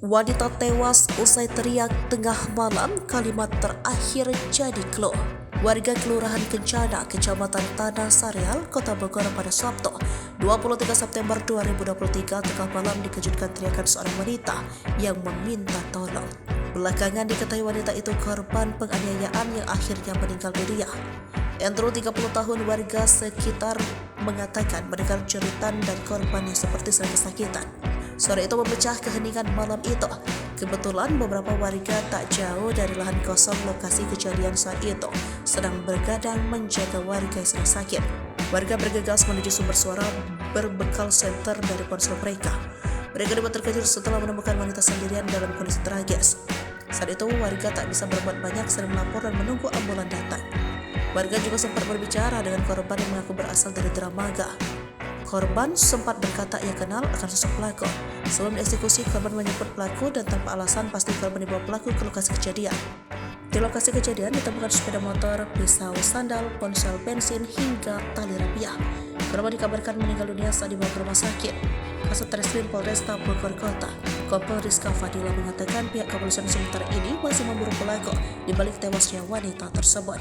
Wanita tewas usai teriak tengah malam, kalimat terakhir jadi clue. Warga Kelurahan Kencana, Kecamatan Tanah Sareal, Kota Bogor pada Sabtu, 23 September 2023 tengah malam dikejutkan teriakan seorang wanita yang meminta tolong. Belakangan diketahui wanita itu korban penganiayaan yang akhirnya meninggal dunia. Endro 30 tahun warga sekitar mengatakan mendengar jeritan dari korban yang seperti sedang kesakitan. Suara itu memecah keheningan malam itu. Kebetulan beberapa warga tak jauh dari lahan kosong lokasi kejadian saat itu sedang bergadang menjaga warga yang sedang sakit. Warga bergegas menuju sumber suara berbekal senter dari ponsel mereka. Mereka dibuat terkejut setelah menemukan wanita sendirian dalam kondisi tragis. Saat itu warga tak bisa berbuat banyak selain melapor dan menunggu ambulan datang. Warga juga sempat berbicara dengan korban yang mengaku berasal dari Dramaga. Korban sempat berkata ia kenal akan sosok pelaku. Sebelum dieksekusi, korban menyebut pelaku dan tanpa alasan pasti korban dibawa pelaku ke lokasi kejadian. Di lokasi kejadian ditemukan sepeda motor, pisau, sandal, ponsel bensin, hingga tali rapia. Korban dikabarkan meninggal dunia saat dibawa ke rumah sakit. Kasatreskrim Polresta Bogor Kota, Kompol Rizka Fadila mengatakan pihak kepolisian sementara ini masih memburu pelaku di balik tewasnya wanita tersebut.